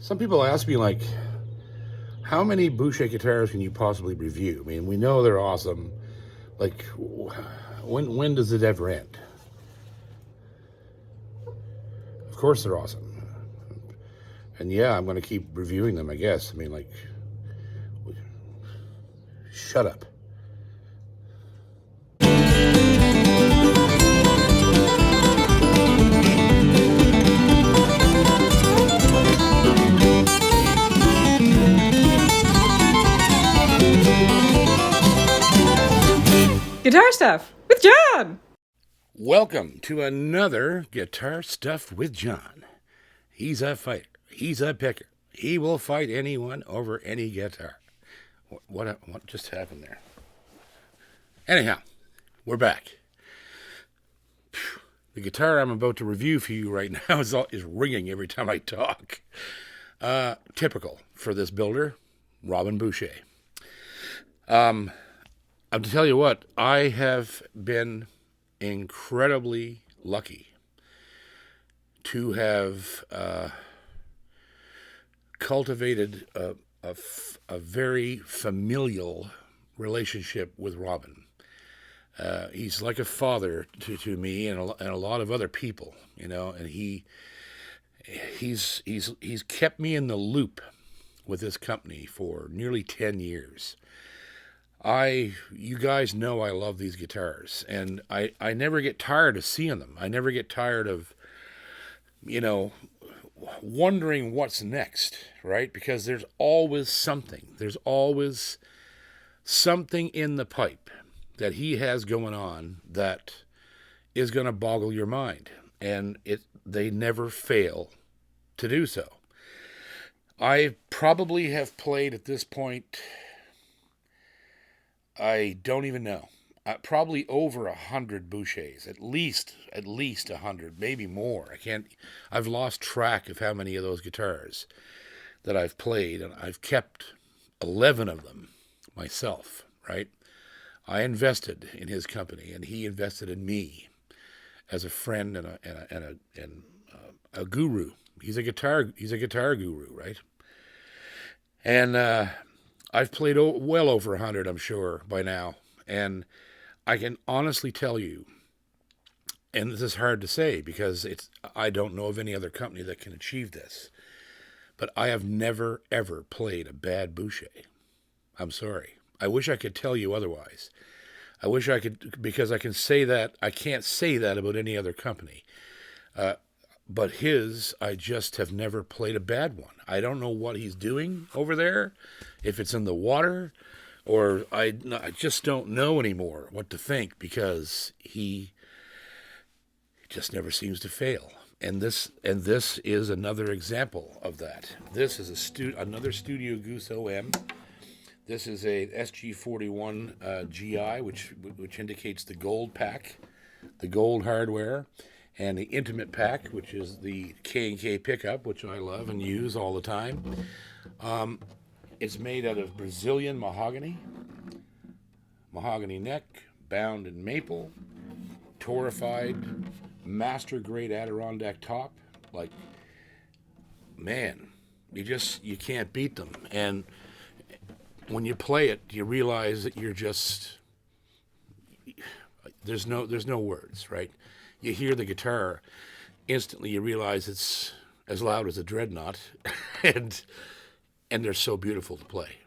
Some people ask me, like, how many Boucher guitars can you possibly review? I mean, we know they're awesome. Like, when does it ever end? Of course they're awesome. And yeah, I'm going to keep reviewing them, I guess. I mean, like, shut up. Guitar Stuff with John! Welcome to another Guitar Stuff with John. He's a fighter. He's a picker. He will fight anyone over any guitar. What just happened there? Anyhow, we're back. The guitar I'm about to review for you right now is ringing every time I talk. Typical for this builder, Robin Boucher. I'll tell you what, I have been incredibly lucky to have cultivated a very familial relationship with Robin. He's like a father to me and a lot of other people, you know, and he's kept me in the loop with this company for nearly 10 years. You guys know I love these guitars, and I never get tired of seeing them. I never get tired of, you know, wondering what's next, right? Because there's always something. There's always something in the pipe that he has going on that is going to boggle your mind, and they never fail to do so. I probably have played at this point, I don't even know. Probably over 100 Bouchers, at least 100, maybe more. I've lost track of how many of those guitars that I've played, and I've kept 11 of them myself, right? I invested in his company, and he invested in me as a friend and a guru. He's a guitar guru, right? And I've played well over 100, I'm sure, by now. And I can honestly tell you, and this is hard to say because I don't know of any other company that can achieve this, but I have never, ever played a bad Boucher. I'm sorry. I wish I could tell you otherwise. I wish I could, because I can say that. I can't say that about any other company. But I just have never played a bad one. I don't know what he's doing over there, if it's in the water, or I just don't know anymore what to think, because he just never seems to fail. And this is another example of that. This is another Studio Goose OM. This is a SG-41 GI, which indicates the gold pack, the gold hardware, and the Intimate pack, which is the K&K pickup, which I love and use all the time. It's made out of Brazilian mahogany neck, bound in maple, torrefied, master-grade Adirondack top. Like, man, you can't beat them. And when you play it, you realize that there's no words, right? You hear the guitar, instantly you realize it's as loud as a dreadnought, and they're so beautiful to play.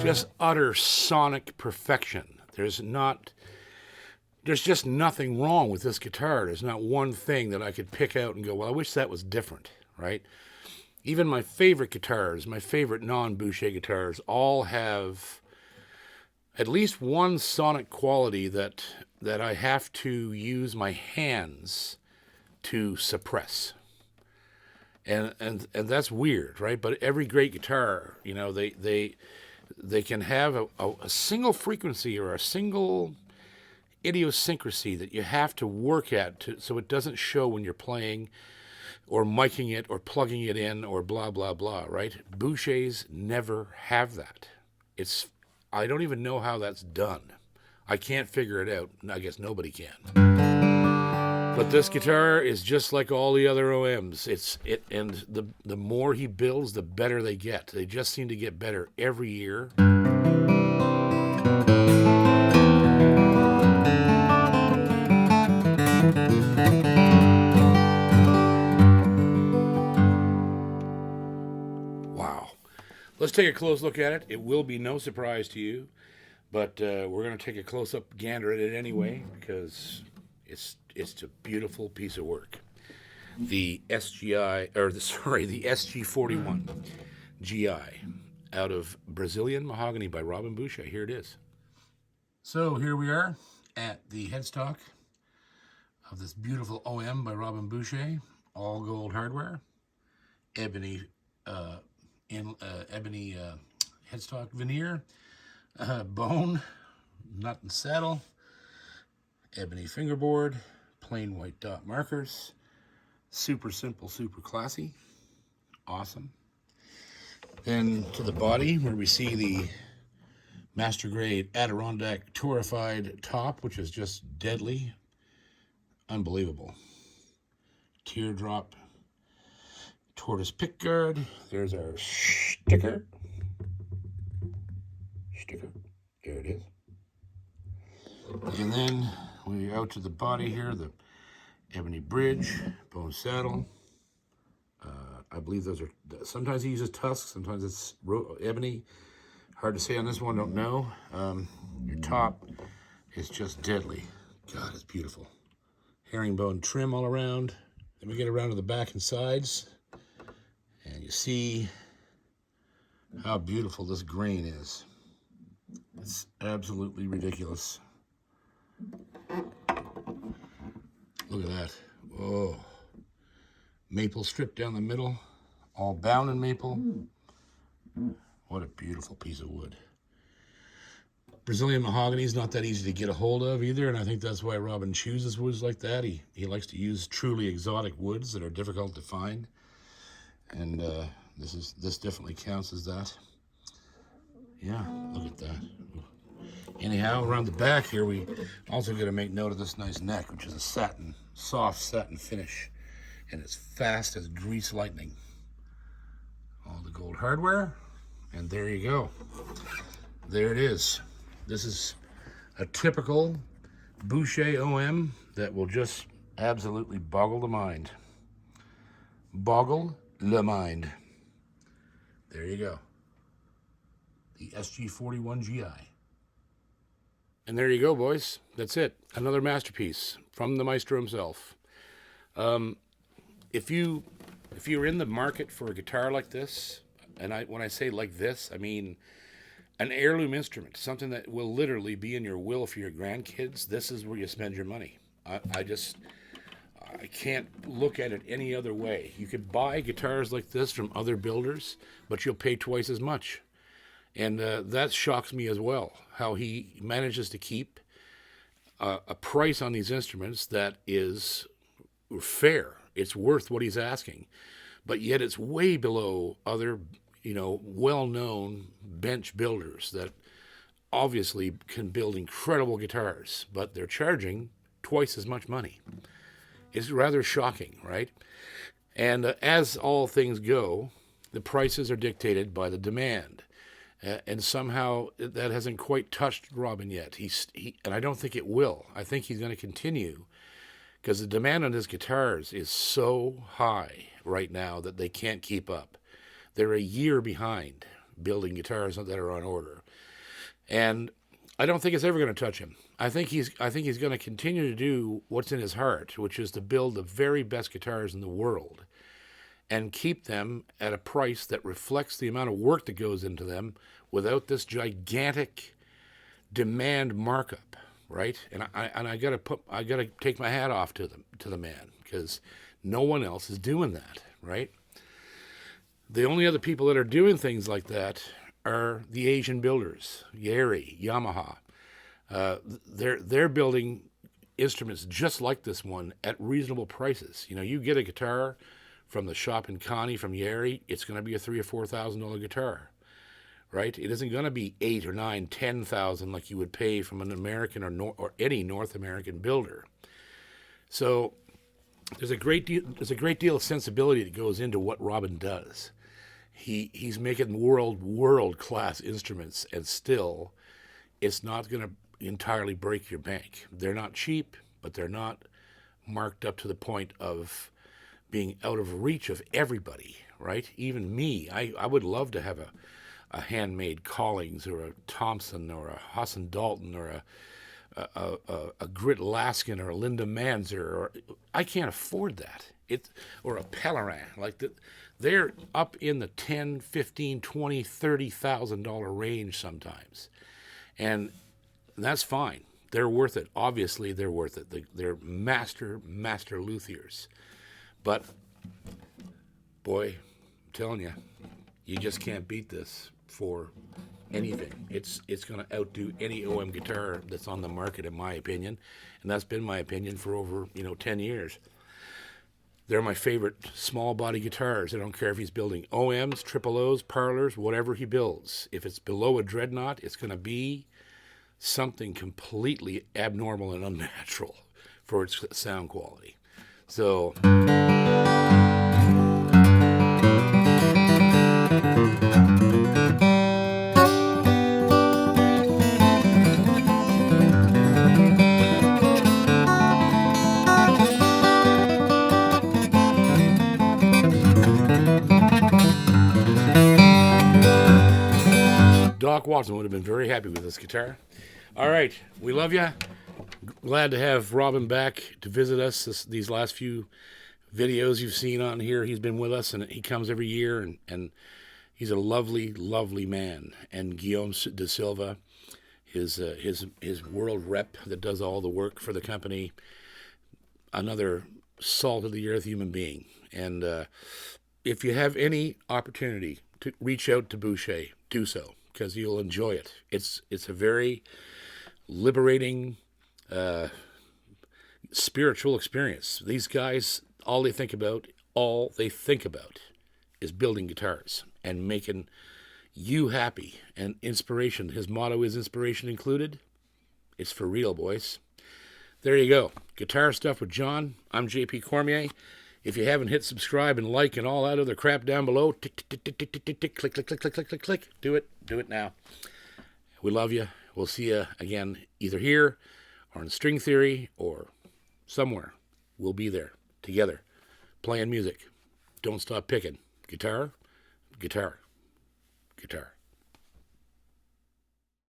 Just utter sonic perfection. There's just nothing wrong with this guitar. There's not one thing that I could pick out and go, well, I wish that was different, right? Even my favorite guitars, my favorite non-Boucher guitars, all have at least one sonic quality that I have to use my hands to suppress. And that's weird, right? But every great guitar, you know, they can have a single frequency or a single idiosyncrasy that you have to work at so it doesn't show when you're playing or miking it or plugging it in or blah, blah, blah, right? Bouchers never have that. I don't even know how that's done. I can't figure it out. I guess nobody can. But this guitar is just like all the other OMs. And the more he builds, the better they get. They just seem to get better every year. Wow. Let's take a close look at it. It will be no surprise to you, but we're going to take a close-up gander at it anyway because it's a beautiful piece of work. The SG-41 GI out of Brazilian Mahogany by Robin Boucher. Here it is. So here we are at the headstock of this beautiful OM by Robin Boucher, all gold hardware, ebony headstock veneer, bone, nut and saddle, ebony fingerboard, plain white dot markers, super simple, super classy, awesome. Then to the body where we see the master grade Adirondack Tourified top, which is just deadly, unbelievable. Teardrop tortoise pickguard. There's our sticker. There it is. And then we're out to the body here, the ebony bridge, bone saddle. I believe those are, sometimes he uses tusks, sometimes it's ebony. Hard to say on this one, don't know. Your top is just deadly. God, it's beautiful. Herringbone trim all around. Then we get around to the back and sides, and you see how beautiful this grain is. It's absolutely ridiculous. Look at that. Whoa. Maple strip down the middle, all bound in maple. What a beautiful piece of wood. Brazilian mahogany is not that easy to get a hold of either, and I think that's why Robin chooses woods like that. He likes to use truly exotic woods that are difficult to find, and this definitely counts as that. Yeah, look at that. Anyhow, around the back here, we also got to make note of this nice neck, which is a soft satin finish, and it's fast as grease lightning. All the gold hardware, and there you go. There it is. This is a typical Boucher OM that will just absolutely boggle the mind. Boggle the mind. There you go. The SG-41 GI. And there you go, boys. That's it. Another masterpiece from the maestro himself. If you're in the market for a guitar like this, and when I say like this, I mean an heirloom instrument, something that will literally be in your will for your grandkids, this is where you spend your money. I can't look at it any other way. You could buy guitars like this from other builders, but you'll pay twice as much. And that shocks me as well, how he manages to keep a price on these instruments that is fair. It's worth what he's asking, but yet it's way below other, well-known bench builders that obviously can build incredible guitars, but they're charging twice as much money. It's rather shocking, right? And as all things go, the prices are dictated by the demand. And somehow that hasn't quite touched Robin yet. And I don't think it will. I think he's going to continue because the demand on his guitars is so high right now that they can't keep up. They're a year behind building guitars that are on order. And I don't think it's ever going to touch him. I think he's going to continue to do what's in his heart, which is to build the very best guitars in the world and keep them at a price that reflects the amount of work that goes into them without this gigantic demand markup, right? And I got to take my hat off to the man, because no one else is doing that, right? The only other people that are doing things like that are the Asian builders, Yeri, Yamaha. They're building instruments just like this one at reasonable prices. You know, you get a guitar from the shop in Connie from Yeri, it's going to be a $3,000 or $4,000 guitar, right? It isn't going to be $8,000 or $9,000, $10,000 like you would pay from an American or any North American builder. So there's a great deal of sensibility that goes into what Robin does. He's making world class instruments, and still, it's not going to entirely break your bank. They're not cheap, but they're not marked up to the point of being out of reach of everybody, right? Even me, I would love to have a handmade Collings or a Thompson or a Hassan Dalton or a Grit Laskin or a Linda Manzer, or I can't afford that. Or a Pellerin, like that. They're up in the $10,000, $15,000, $20,000, $30,000 range sometimes, and that's fine. They're worth it. Obviously, they're worth it. They're master luthiers. But boy, I'm telling you, you just can't beat this for anything. It's going to outdo any OM guitar that's on the market, in my opinion, and that's been my opinion for over 10 years. They're my favorite small body guitars. I don't care if he's building OMs, triple O's, parlors, whatever he builds. If it's below a dreadnought, it's going to be something completely abnormal and unnatural for its sound quality. So Doc Watson would have been very happy with this guitar. All right, we love you. Glad to have Robin back to visit us. These last few videos you've seen on here, he's been with us, and he comes every year, and he's a lovely man. And Guillaume de Silva, his world rep that does all the work for the company, another salt of the earth human being. And if you have any opportunity to reach out to Boucher, do so, because you'll enjoy it. It's a very liberating, spiritual experience. These guys, all they think about is building guitars and making you happy and inspiration. His motto is inspiration included. It's for real, boys. There you go. Guitar Stuff with John. I'm JP Cormier. If you haven't hit subscribe and like and all that other crap down below, tick, tick, tick, tick, tick, tick, tick, click, click, click, click, click, click, click. Do it now. We love you. We'll see you again either here or in String Theory or somewhere. We'll be there together playing music. Don't stop picking. Guitar, guitar, guitar.